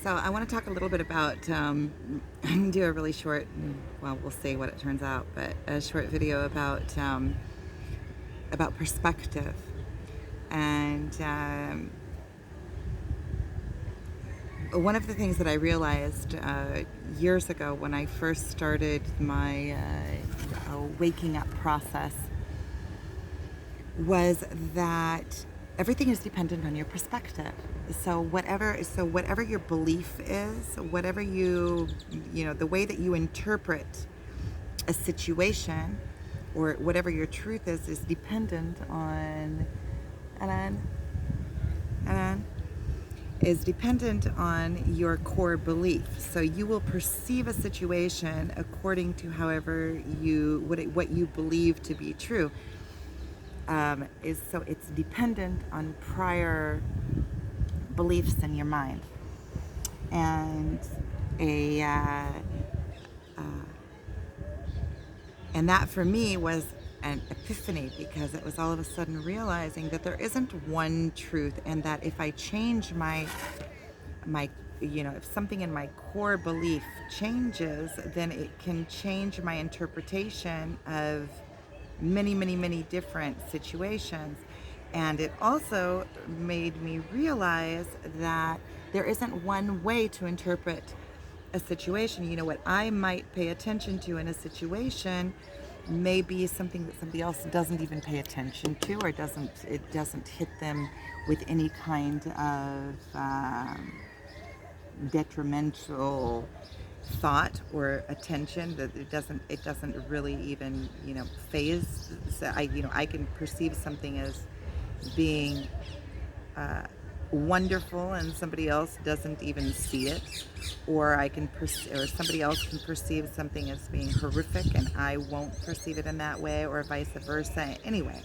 So I want to talk a little bit about, do a really short, well, we'll see what it turns out, but a short video about perspective. And one of the things that I realized years ago when I first started my waking up process was that everything is dependent on your perspective. So whatever your belief is, whatever the way that you interpret a situation, or whatever your truth is dependent on, and and is dependent on your core belief. So you will perceive a situation according to however what you believe to be true. It's dependent on prior beliefs in your mind, and a and that for me was an epiphany, because it was all of a sudden realizing that there isn't one truth, and that if I change my if something in my core belief changes, then it can change my interpretation of many different situations. And it also made me realize that there isn't one way to interpret a situation. What I might pay attention to in a situation may be something that somebody else doesn't even pay attention to, or it doesn't hit them with any kind of detrimental thought or attention, that it doesn't really even phase. So I can perceive something as being wonderful, and somebody else doesn't even see it, or somebody else can perceive something as being horrific and I won't perceive it in that way, or vice versa. Anyway,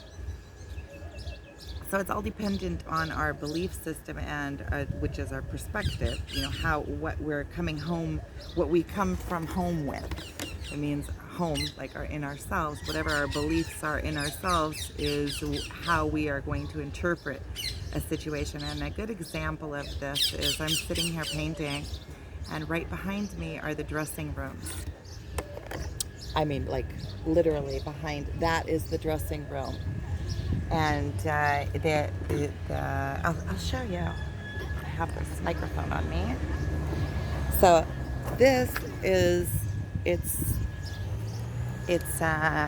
so it's all dependent on our belief system, and which is our perspective. How what we're coming home, what we come from home with. It means home, like in ourselves. Whatever our beliefs are in ourselves is how we are going to interpret a situation. And a good example of this is I'm sitting here painting, and right behind me are the dressing rooms. I mean, like literally behind that is the dressing room. And I'll show you. I have this microphone on me. So this is it's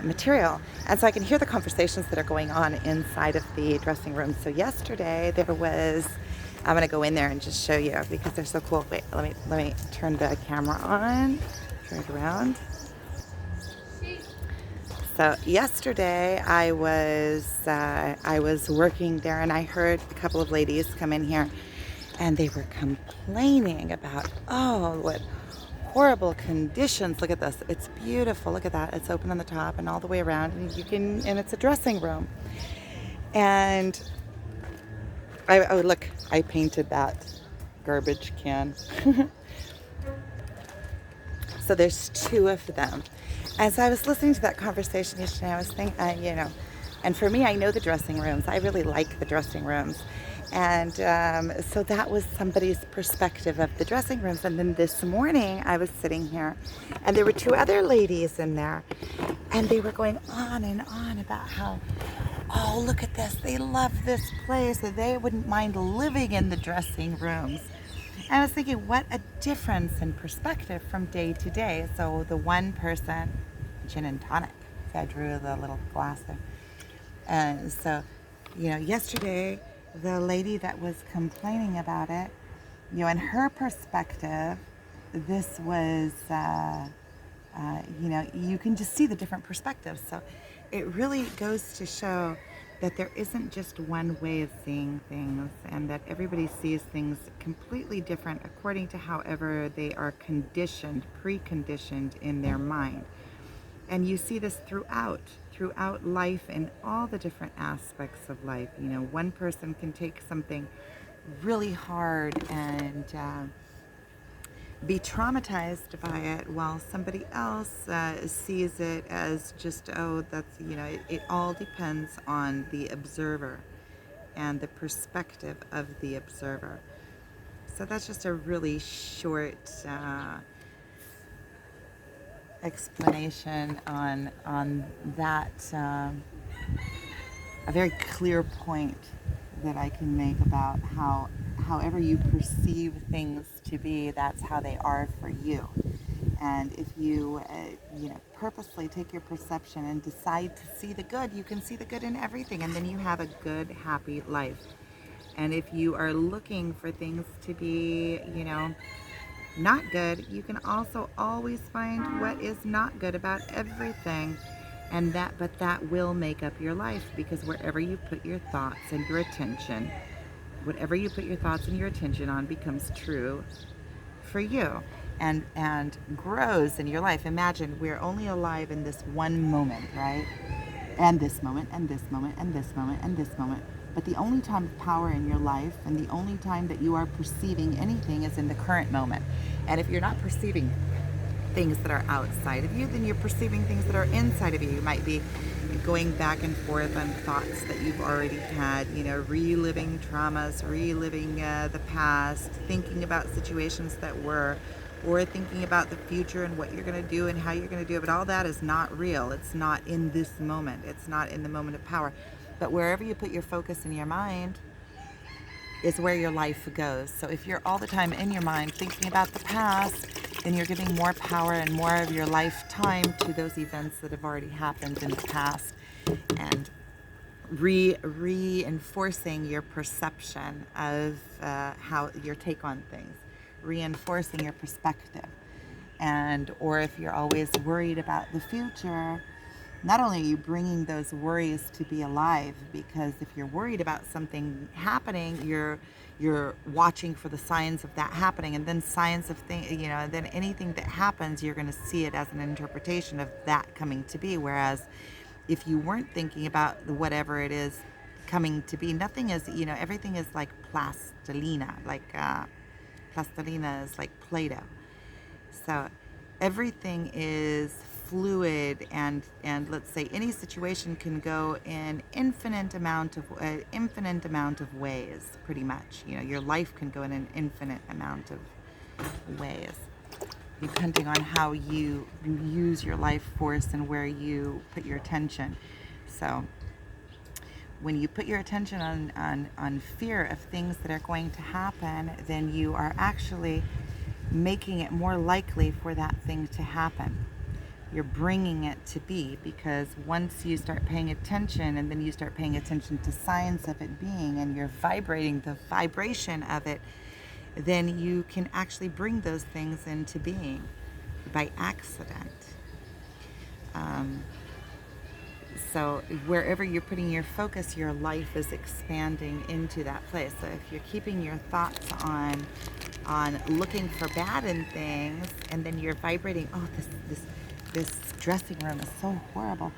material, and so I can hear the conversations that are going on inside of the dressing room. So yesterday there was. I'm gonna go in there and just show you because they're so cool. Wait, let me turn the camera on. Turn it around. So yesterday I was working there, and I heard a couple of ladies come in here, and they were complaining about, oh, what horrible conditions. Look at this. It's beautiful. Look at that. It's open on the top and all the way around, and it's a dressing room. And look, I painted that garbage can. So there's two of them. As I was listening to that conversation yesterday, I was thinking, and for me, I know the dressing rooms. I really like the dressing rooms. And so that was somebody's perspective of the dressing rooms. And then this morning, I was sitting here, and there were two other ladies in there, and they were going on and on about how, oh, look at this. They love this place, and they wouldn't mind living in the dressing rooms. And I was thinking, what a difference in perspective from day to day. So the one person, gin and tonic. So I drew the little glass there. And so, yesterday, the lady that was complaining about it, in her perspective, this was, you can just see the different perspectives. So it really goes to show that there isn't just one way of seeing things, and that everybody sees things completely different according to however they are preconditioned in their mind. And you see this throughout life, in all the different aspects of life. One person can take something really hard and be traumatized by it, while somebody else sees it as just, oh, that's, it all depends on the observer and the perspective of the observer. So that's just a really short explanation on that, a very clear point that I can make about how however you perceive things to be, that's how they are for you. And if you, purposely take your perception and decide to see the good, you can see the good in everything, and then you have a good, happy life. And if you are looking for things to be, not good, you can also always find what is not good about everything. But that will make up your life, because wherever you put your thoughts and your attention, whatever you put your thoughts and your attention on becomes true for you and grows in your life. Imagine we're only alive in this one moment, right? And this moment, and this moment, and this moment, and this moment. But the only time of power in your life and the only time that you are perceiving anything is in the current moment. And if you're not perceiving things that are outside of you, then you're perceiving things that are inside of you. You might be going back and forth on thoughts that you've already had, reliving traumas, reliving the past, thinking about situations that were, or thinking about the future and what you're going to do and how you're going to do it. But all that is not real. It's not in this moment. It's not in the moment of power. But wherever you put your focus in your mind is where your life goes. So if you're all the time in your mind thinking about the past, then you're giving more power and more of your lifetime to those events that have already happened in the past, and reinforcing your perception of how your take on things, reinforcing your perspective. Or if you're always worried about the future, not only are you bringing those worries to be alive, because if you're worried about something happening, you're watching for the signs of that happening, and then signs of then anything that happens, you're going to see it as an interpretation of that coming to be. Whereas if you weren't thinking about whatever it is coming to be, nothing is, everything is like plastilina, plastilina is like Play-Doh. So everything is fluid, and let's say any situation can go in infinite amount of ways, pretty much. Your life can go in an infinite amount of ways, depending on how you use your life force and where you put your attention. So when you put your attention on fear of things that are going to happen, then you are actually making it more likely for that thing to happen. You're bringing it to be, because once you start paying attention, and then you start paying attention to signs of it being, and you're vibrating the vibration of it, then you can actually bring those things into being by accident. So wherever you're putting your focus, your life is expanding into that place. So if you're keeping your thoughts on looking for bad in things, and then you're vibrating, oh, this dressing room is so horrible,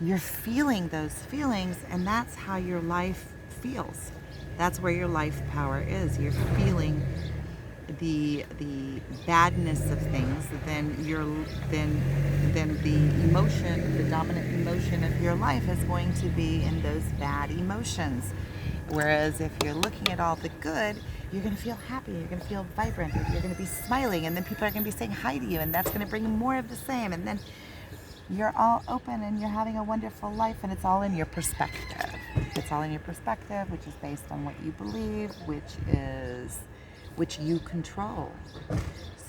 you're feeling those feelings, and that's how your life feels. That's where your life power is. You're feeling the badness of things, then the emotion, the dominant emotion of your life is going to be in those bad emotions. Whereas if you're looking at all the good, you're going to feel happy, you're going to feel vibrant, you're going to be smiling, and then people are going to be saying hi to you, and that's going to bring more of the same, and then you're all open and you're having a wonderful life, and it's all in your perspective. It's all in your perspective, which is based on what you believe, which you control.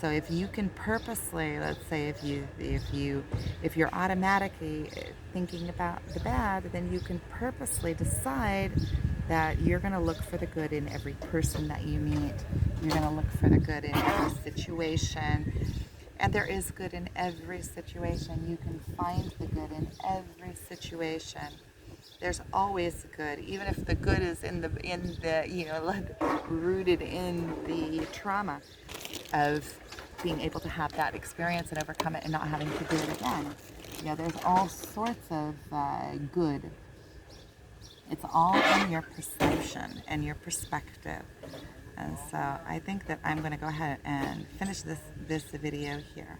So if you can purposely, let's say if you're automatically thinking about the bad, then you can purposely decide that you're going to look for the good in every person that you meet. You're going to look for the good in every situation. And there is good in every situation. You can find the good in every situation. There's always good, even if the good is in the rooted in the trauma of being able to have that experience and overcome it and not having to do it again. There's all sorts of good. It's all in your perception and your perspective. And so I think that I'm going to go ahead and finish this video here.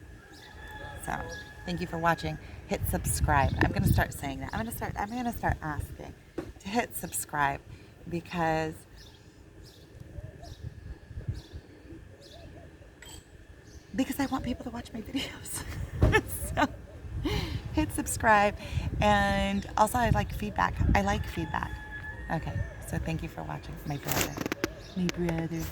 So thank you for watching. Hit subscribe. I'm going to start saying that. I'm going to start asking to hit subscribe, because because I want people to watch my videos. So hit subscribe, and also I like feedback. I like feedback. Okay, so thank you for watching, my brother. My brother.